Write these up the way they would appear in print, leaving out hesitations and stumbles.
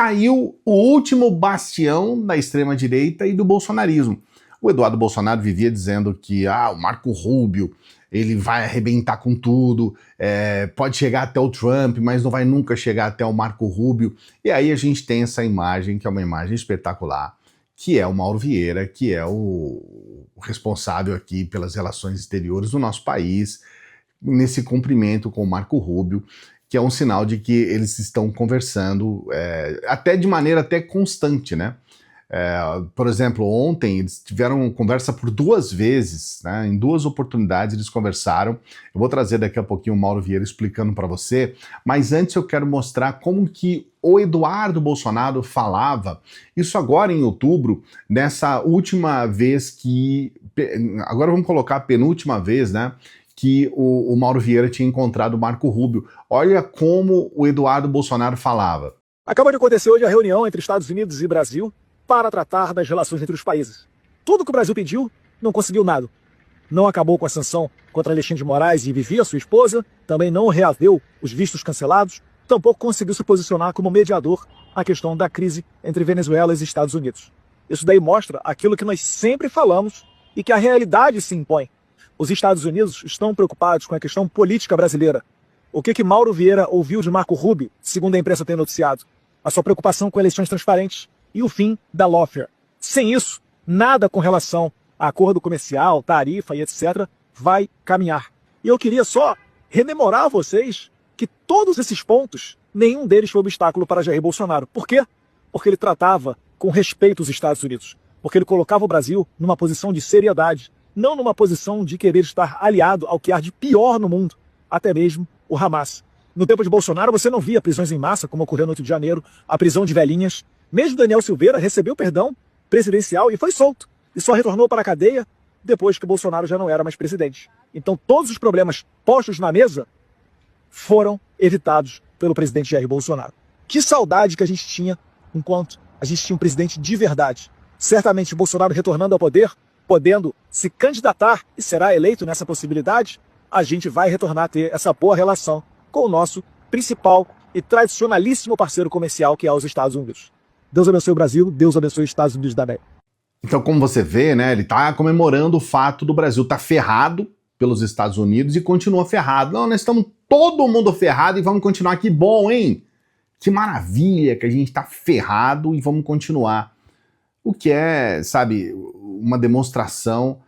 caiu o último bastião da extrema-direita e do bolsonarismo. O Eduardo Bolsonaro vivia dizendo que o Marco Rubio ele vai arrebentar com tudo, pode chegar até o Trump, mas não vai nunca chegar até o Marco Rubio. E aí a gente tem essa imagem, que é uma imagem espetacular, que é o Mauro Vieira, que é o responsável aqui pelas relações exteriores do nosso país, nesse cumprimento com o Marco Rubio, que é um sinal de que eles estão conversando até de maneira até constante, né? Por exemplo, ontem eles tiveram conversa por 2 vezes, né? Em 2 oportunidades eles conversaram. Eu vou trazer daqui a pouquinho o Mauro Vieira explicando para você, mas antes eu quero mostrar como que o Eduardo Bolsonaro falava, isso agora em outubro, nessa última vez que, agora vamos colocar a penúltima vez, né? Que o Mauro Vieira tinha encontrado o Marco Rubio. Olha como o Eduardo Bolsonaro falava. Acaba de acontecer hoje a reunião entre Estados Unidos e Brasil para tratar das relações entre os países. Tudo que o Brasil pediu, não conseguiu nada. Não acabou com a sanção contra Alexandre de Moraes e Vivi, a sua esposa, também não reaveu os vistos cancelados, tampouco conseguiu se posicionar como mediador à questão da crise entre Venezuela e os Estados Unidos. Isso daí mostra aquilo que nós sempre falamos e que a realidade se impõe. Os Estados Unidos estão preocupados com a questão política brasileira. O que Mauro Vieira ouviu de Marco Rubio, segundo a imprensa tem noticiado? A sua preocupação com eleições transparentes e o fim da lawfare. Sem isso, nada com relação a acordo comercial, tarifa e etc. vai caminhar. E eu queria só rememorar a vocês que todos esses pontos, nenhum deles foi obstáculo para Jair Bolsonaro. Por quê? Porque ele tratava com respeito os Estados Unidos. Porque ele colocava o Brasil numa posição de seriedade, não numa posição de querer estar aliado ao que há de pior no mundo, até mesmo o Hamas. No tempo de Bolsonaro, você não via prisões em massa, como ocorreu no 8 de janeiro, a prisão de velhinhas. Mesmo Daniel Silveira recebeu perdão presidencial e foi solto. E só retornou para a cadeia depois que Bolsonaro já não era mais presidente. Então todos os problemas postos na mesa foram evitados pelo presidente Jair Bolsonaro. Que saudade que a gente tinha enquanto a gente tinha um presidente de verdade. Certamente Bolsonaro retornando ao poder, podendo se candidatar e será eleito nessa possibilidade, a gente vai retornar a ter essa boa relação com o nosso principal e tradicionalíssimo parceiro comercial, que é os Estados Unidos. Deus abençoe o Brasil, Deus abençoe os Estados Unidos da América. Então, como você vê, né, ele está comemorando o fato do Brasil estar ferrado pelos Estados Unidos e continua ferrado. Não, nós estamos todo mundo ferrado e vamos continuar. Que bom, hein? Que maravilha que a gente está ferrado e vamos continuar. O que é, sabe, uma demonstração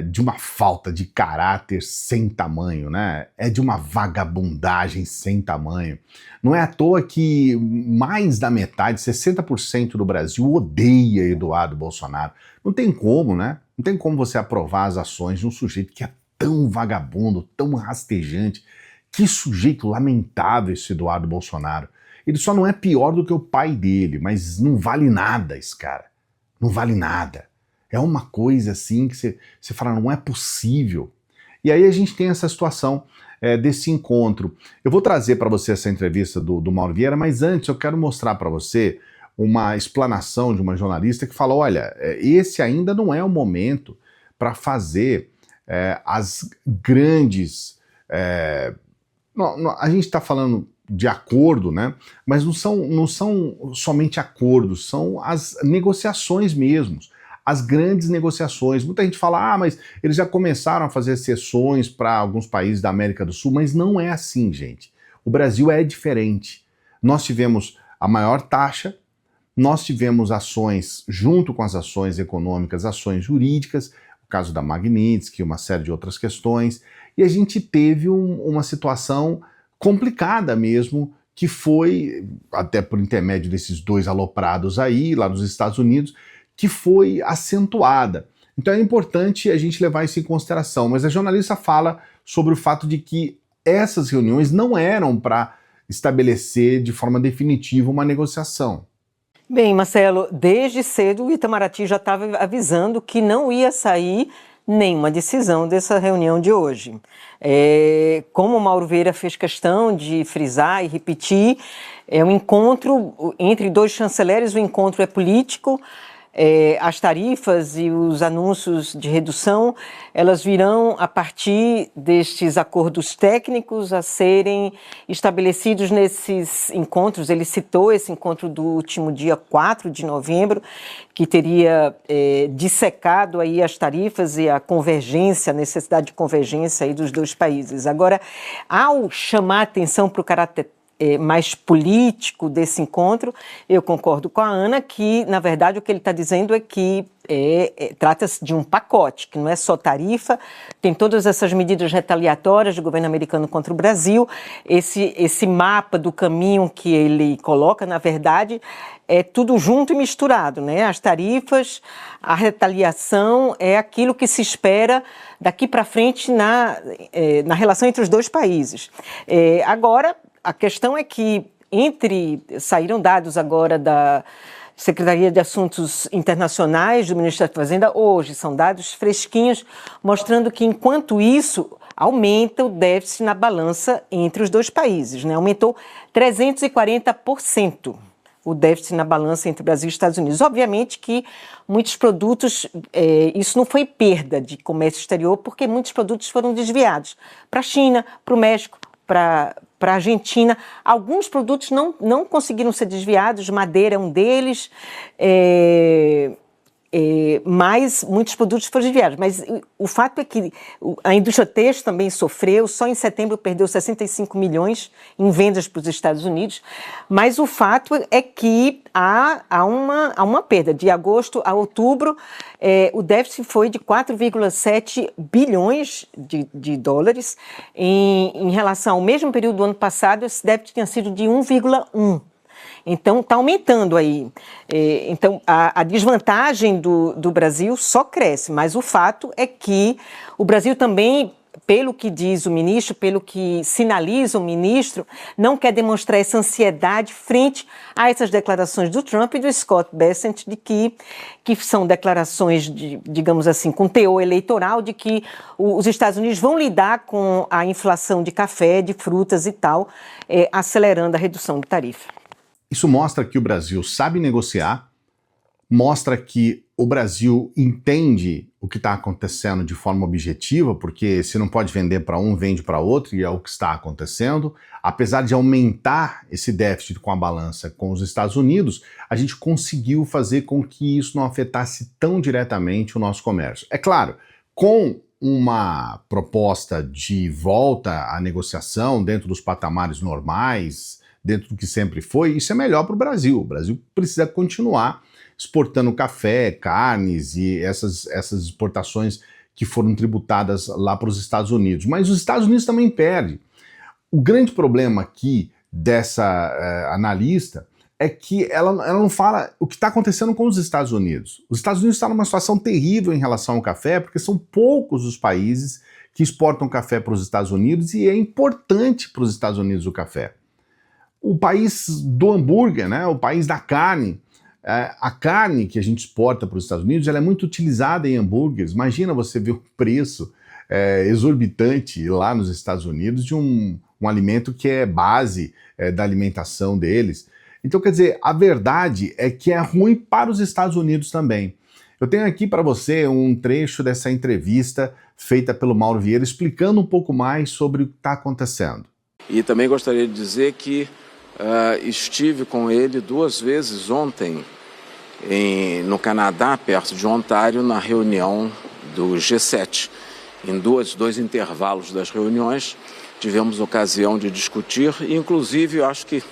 de uma falta de caráter sem tamanho, né? É de uma vagabundagem sem tamanho. Não é à toa que mais da metade, 60% do Brasil odeia Eduardo Bolsonaro. Não tem como, né? Não tem como você aprovar as ações de um sujeito que é tão vagabundo, tão rastejante. Que sujeito lamentável esse Eduardo Bolsonaro. Ele só não é pior do que o pai dele, mas não vale nada esse cara. Não vale nada. É uma coisa assim que você fala, não é possível. E aí a gente tem essa situação desse encontro. Eu vou trazer para você essa entrevista do Mauro Vieira, mas antes eu quero mostrar para você uma explanação de uma jornalista que falou, olha, esse ainda não é o momento para fazer as grandes... a gente está falando de acordo, né? Mas não são somente acordos, são as negociações mesmo. As grandes negociações. Muita gente fala, mas eles já começaram a fazer cessões para alguns países da América do Sul, mas não é assim, gente. O Brasil é diferente. Nós tivemos a maior taxa, nós tivemos ações, junto com as ações econômicas, ações jurídicas, o caso da Magnitsky, uma série de outras questões, e a gente teve uma situação complicada mesmo, que foi, até por intermédio desses 2 aloprados aí, lá nos Estados Unidos, que foi acentuada. Então é importante a gente levar isso em consideração, mas a jornalista fala sobre o fato de que essas reuniões não eram para estabelecer de forma definitiva uma negociação. Bem, Marcelo, desde cedo o Itamaraty já estava avisando que não ia sair nenhuma decisão dessa reunião de hoje. Como o Mauro Vieira fez questão de frisar e repetir, é um encontro entre 2 chanceleres, o encontro é político, As tarifas e os anúncios de redução, elas virão a partir destes acordos técnicos a serem estabelecidos nesses encontros. Ele citou esse encontro do último dia 4 de novembro, que teria dissecado aí as tarifas e a convergência, a necessidade de convergência aí dos dois países. Agora, ao chamar a atenção para o caráter mais político desse encontro, eu concordo com a Ana que, na verdade, o que ele está dizendo é que trata-se de um pacote, que não é só tarifa, tem todas essas medidas retaliatórias do governo americano contra o Brasil, esse mapa do caminho que ele coloca, na verdade, é tudo junto e misturado, né? As tarifas, a retaliação é aquilo que se espera daqui para frente na relação entre os dois países. Agora, a questão é que saíram dados agora da Secretaria de Assuntos Internacionais do Ministério da Fazenda, hoje são dados fresquinhos, mostrando que, enquanto isso, aumenta o déficit na balança entre os dois países, né? Aumentou 340% o déficit na balança entre Brasil e Estados Unidos. Obviamente que muitos produtos, isso não foi perda de comércio exterior, porque muitos produtos foram desviados para a China, para o México, para a Argentina. Alguns produtos não conseguiram ser desviados, madeira é um deles, mas muitos produtos foram desviados. Mas o fato é que a indústria têxtil também sofreu, só em setembro perdeu 65 milhões em vendas para os Estados Unidos, mas o fato é que há uma perda. De agosto a outubro, o déficit foi de 4,7 bilhões de dólares. Em relação ao mesmo período do ano passado, esse déficit tinha sido de 1,1. Então, está aumentando aí. Então, a desvantagem do Brasil só cresce, mas o fato é que o Brasil também, pelo que diz o ministro, pelo que sinaliza o ministro, não quer demonstrar essa ansiedade frente a essas declarações do Trump e do Scott Bessent, de que são declarações, digamos assim, com teor eleitoral, de que os Estados Unidos vão lidar com a inflação de café, de frutas e tal, acelerando a redução de tarifa. Isso mostra que o Brasil sabe negociar, mostra que o Brasil entende o que está acontecendo de forma objetiva, porque se não pode vender para um, vende para outro, e é o que está acontecendo. Apesar de aumentar esse déficit com a balança com os Estados Unidos, a gente conseguiu fazer com que isso não afetasse tão diretamente o nosso comércio. É claro, com uma proposta de volta à negociação dentro dos patamares normais, dentro do que sempre foi, isso é melhor para o Brasil. O Brasil precisa continuar exportando café, carnes e essas exportações que foram tributadas lá para os Estados Unidos. Mas os Estados Unidos também perdem. O grande problema aqui dessa analista é que ela não fala o que está acontecendo com os Estados Unidos. Os Estados Unidos estão numa situação terrível em relação ao café, porque são poucos os países que exportam café para os Estados Unidos e é importante para os Estados Unidos o café. O país do hambúrguer, né? O país da carne. A carne que a gente exporta para os Estados Unidos, ela é muito utilizada em hambúrgueres. Imagina você ver o preço exorbitante lá nos Estados Unidos de um alimento que é base da alimentação deles. Então, quer dizer, a verdade é que é ruim para os Estados Unidos também. Eu tenho aqui para você um trecho dessa entrevista feita pelo Mauro Vieira, explicando um pouco mais sobre o que está acontecendo. E também gostaria de dizer que estive com ele 2 vezes ontem no Canadá, perto de Ontário, na reunião do G7. Em dois intervalos das reuniões, tivemos ocasião de discutir e, inclusive, eu acho que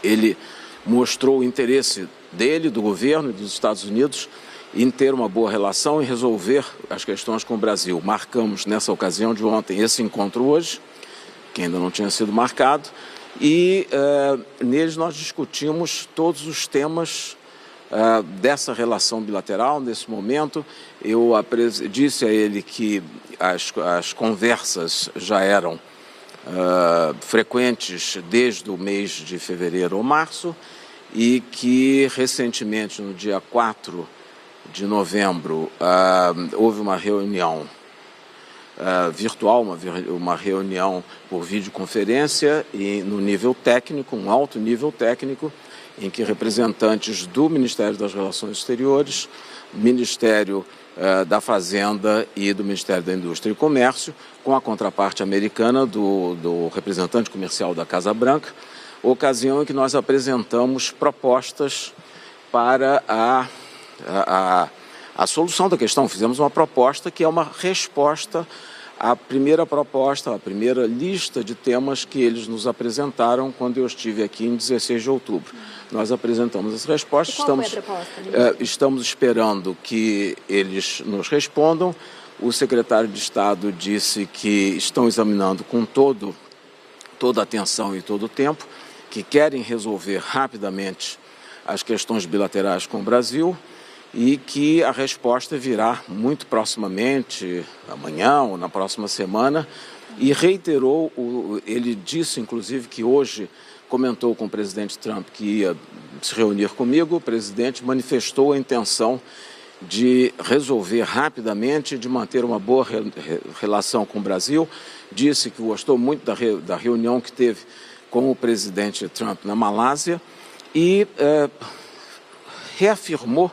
ele mostrou o interesse dele, do governo e dos Estados Unidos em ter uma boa relação e resolver as questões com o Brasil. Marcamos, nessa ocasião de ontem, esse encontro hoje, que ainda não tinha sido marcado, e neles nós discutimos todos os temas dessa relação bilateral. Nesse momento, eu disse a ele que as conversas já eram frequentes desde o mês de fevereiro ou março e que recentemente, no dia 4 de novembro, houve uma reunião virtual, uma reunião por videoconferência e no nível técnico, um alto nível técnico, em que representantes do Ministério das Relações Exteriores, Ministério da Fazenda e do Ministério da Indústria e Comércio, com a contraparte americana do representante comercial da Casa Branca, ocasião em que nós apresentamos propostas para a solução da questão. Fizemos uma proposta que é uma resposta à primeira proposta, à primeira lista de temas que eles nos apresentaram quando eu estive aqui em 16 de outubro. Nós apresentamos as respostas. Qual foi a proposta? Estamos esperando que eles nos respondam. O secretário de Estado disse que estão examinando com toda a atenção e todo o tempo, que querem resolver rapidamente as questões bilaterais com o Brasil e que a resposta virá muito proximamente, amanhã ou na próxima semana, e reiterou, ele disse inclusive que hoje comentou com o presidente Trump que ia se reunir comigo. O presidente manifestou a intenção de resolver rapidamente, de manter uma boa relação com o Brasil. Disse que gostou muito da reunião que teve com o presidente Trump na Malásia e reafirmou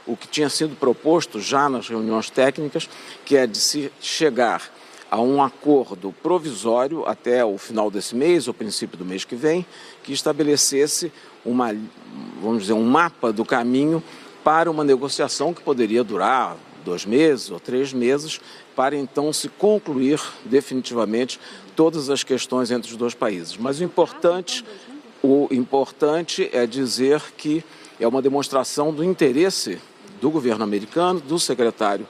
o que tinha sido proposto já nas reuniões técnicas, que é de se chegar a um acordo provisório até o final desse mês, ou princípio do mês que vem, que estabelecesse um mapa do caminho para uma negociação que poderia durar 2 meses ou 3 meses, para então se concluir definitivamente todas as questões entre os dois países. Mas o importante é dizer que é uma demonstração do interesse do governo americano, do secretário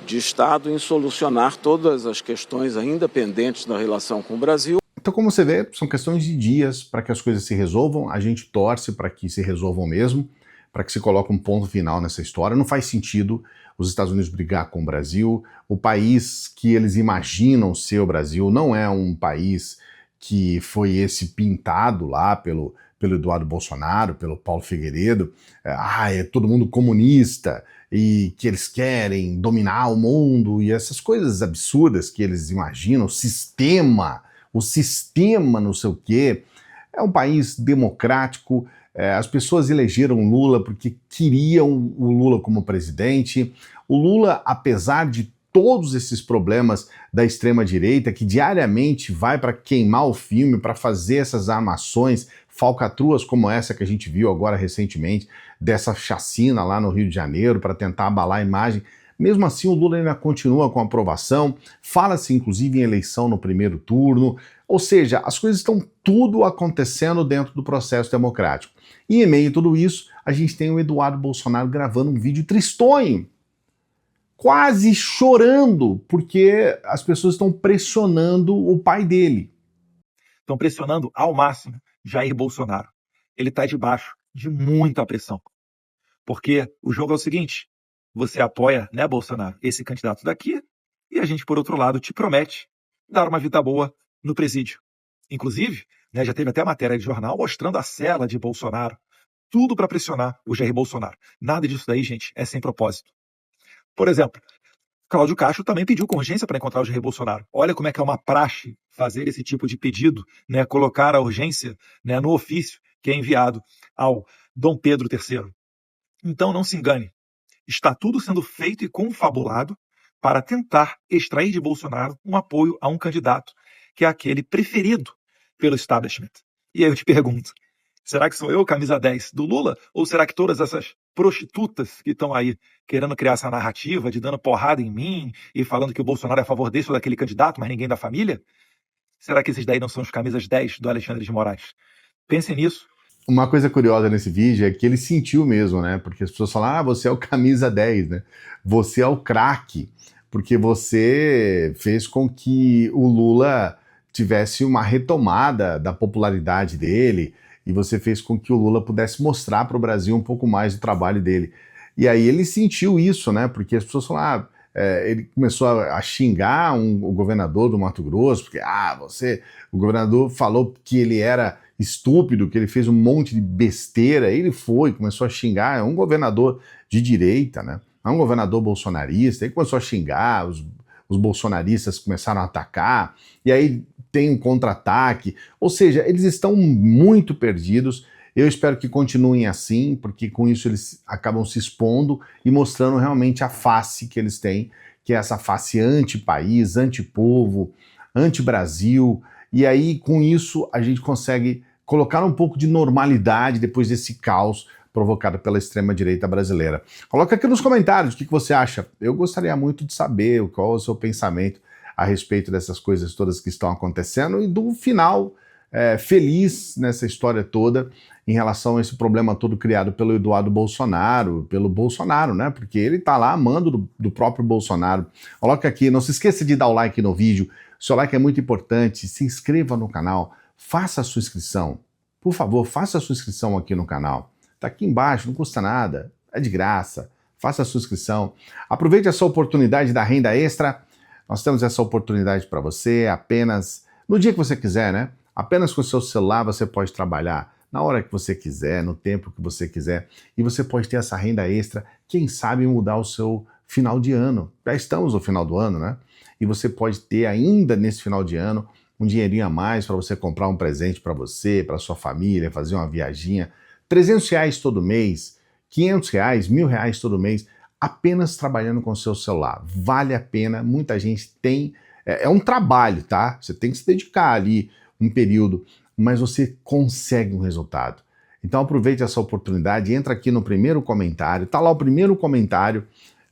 de Estado, em solucionar todas as questões ainda pendentes da relação com o Brasil. Então, como você vê, são questões de dias para que as coisas se resolvam. A gente torce para que se resolvam mesmo, para que se coloque um ponto final nessa história. Não faz sentido os Estados Unidos brigar com o Brasil. O país que eles imaginam ser o Brasil não é um país que foi esse pintado lá pelo Eduardo Bolsonaro, pelo Paulo Figueiredo. É todo mundo comunista e que eles querem dominar o mundo e essas coisas absurdas que eles imaginam, o sistema não sei o quê. É um país democrático. As pessoas elegeram Lula porque queriam o Lula como presidente. O Lula, apesar de todos esses problemas da extrema-direita, que diariamente vai para queimar o filme, para fazer essas armações falcatruas como essa que a gente viu agora recentemente, dessa chacina lá no Rio de Janeiro, para tentar abalar a imagem. Mesmo assim, o Lula ainda continua com aprovação, fala-se inclusive em eleição no primeiro turno, ou seja, as coisas estão tudo acontecendo dentro do processo democrático. E em meio a tudo isso, a gente tem o Eduardo Bolsonaro gravando um vídeo tristonho, quase chorando, porque as pessoas estão pressionando o pai dele. Estão pressionando ao máximo Jair Bolsonaro. Ele está debaixo de muita pressão. Porque o jogo é o seguinte: você apoia, né, Bolsonaro, esse candidato daqui, e a gente, por outro lado, te promete dar uma vida boa no presídio. Inclusive, né, já teve até matéria de jornal mostrando a cela de Bolsonaro. Tudo para pressionar o Jair Bolsonaro. Nada disso daí, gente, é sem propósito. Por exemplo, Cláudio Castro também pediu com urgência para encontrar o Jair Bolsonaro. Olha como é que é uma praxe fazer esse tipo de pedido, né, colocar a urgência, né, no ofício que é enviado ao Dom Pedro III. Então não se engane, está tudo sendo feito e confabulado para tentar extrair de Bolsonaro um apoio a um candidato que é aquele preferido pelo establishment. E aí eu te pergunto, será que sou eu, camisa 10 do Lula? Ou será que todas essas prostitutas que estão aí querendo criar essa narrativa de dando porrada em mim e falando que o Bolsonaro é a favor desse ou daquele candidato, mas ninguém da família? Será que esses daí não são os camisas 10 do Alexandre de Moraes? Pensem nisso. Uma coisa curiosa nesse vídeo é que ele sentiu mesmo, né? Porque as pessoas falam, você é o camisa 10, né? Você é o craque, porque você fez com que o Lula tivesse uma retomada da popularidade dele, e você fez com que o Lula pudesse mostrar para o Brasil um pouco mais do trabalho dele. E aí ele sentiu isso, né? Porque as pessoas falaram, ele começou a xingar o governador do Mato Grosso, porque, o governador falou que ele era estúpido, que ele fez um monte de besteira. Ele começou a xingar, é um governador de direita, né? É um governador bolsonarista, ele começou a xingar, os bolsonaristas começaram a atacar, e aí tem um contra-ataque, ou seja, eles estão muito perdidos, Eu espero que continuem assim, porque com isso eles acabam se expondo e mostrando realmente a face que eles têm, que é essa face anti-país, anti-povo, anti-Brasil. E aí, com isso, a gente consegue colocar um pouco de normalidade depois desse caos provocado pela extrema-direita brasileira. Coloca aqui nos comentários o que você acha. Eu gostaria muito de saber qual é o seu pensamento a respeito dessas coisas todas que estão acontecendo e do final feliz nessa história toda em relação a esse problema todo criado pelo Eduardo Bolsonaro, pelo Bolsonaro, né? Porque ele tá lá amando do próprio Bolsonaro. Coloca aqui, não se esqueça de dar o like no vídeo. Seu like é muito importante. Se inscreva no canal, faça a sua inscrição. Por favor, faça a sua inscrição aqui no canal. Tá aqui embaixo, não custa nada, é de graça. Faça a sua inscrição. Aproveite essa oportunidade da renda extra. Nós temos essa oportunidade para você apenas no dia que você quiser, né? Apenas com o seu celular você pode trabalhar na hora que você quiser, no tempo que você quiser, e você pode ter essa renda extra, quem sabe mudar o seu final de ano. Já estamos no final do ano, né? E você pode ter ainda nesse final de ano um dinheirinho a mais para você comprar um presente para você, para sua família, fazer uma viaginha. R$300 todo mês, R$500, R$1.000 todo mês, apenas trabalhando com o seu celular. Vale a pena, muita gente tem... É um trabalho, tá? Você tem que se dedicar ali um período, mas você consegue um resultado. Então aproveite essa oportunidade, entra aqui no primeiro comentário, tá lá o primeiro comentário,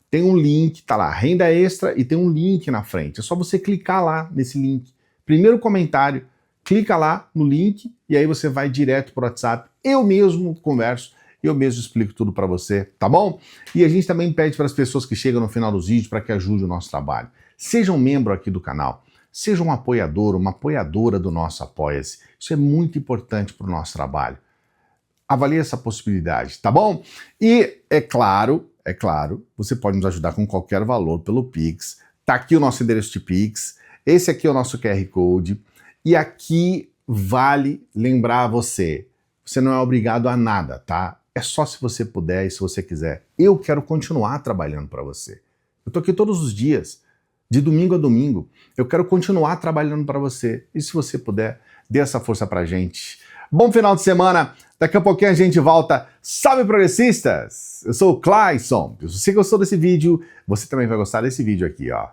tem um link, tá lá, renda extra e tem um link na frente. É só você clicar lá nesse link. Primeiro comentário, clica lá no link e aí você vai direto pro WhatsApp. Eu mesmo converso, eu mesmo explico tudo para você, tá bom? E a gente também pede para as pessoas que chegam no final dos vídeos para que ajude o nosso trabalho. Seja um membro aqui do canal. Seja um apoiador, uma apoiadora do nosso Apoia-se. Isso é muito importante para o nosso trabalho. Avalie essa possibilidade, tá bom? E é claro, você pode nos ajudar com qualquer valor pelo Pix. Tá aqui o nosso endereço de Pix. Esse aqui é o nosso QR Code. E aqui vale lembrar você não é obrigado a nada, tá? É só se você puder e se você quiser. Eu quero continuar trabalhando para você. Eu tô aqui todos os dias. De domingo a domingo, eu quero continuar trabalhando para você. E se você puder, dê essa força pra gente. Bom final de semana. Daqui a pouquinho a gente volta. Salve, progressistas! Eu sou o Clayson. Se você gostou desse vídeo, você também vai gostar desse vídeo aqui, ó.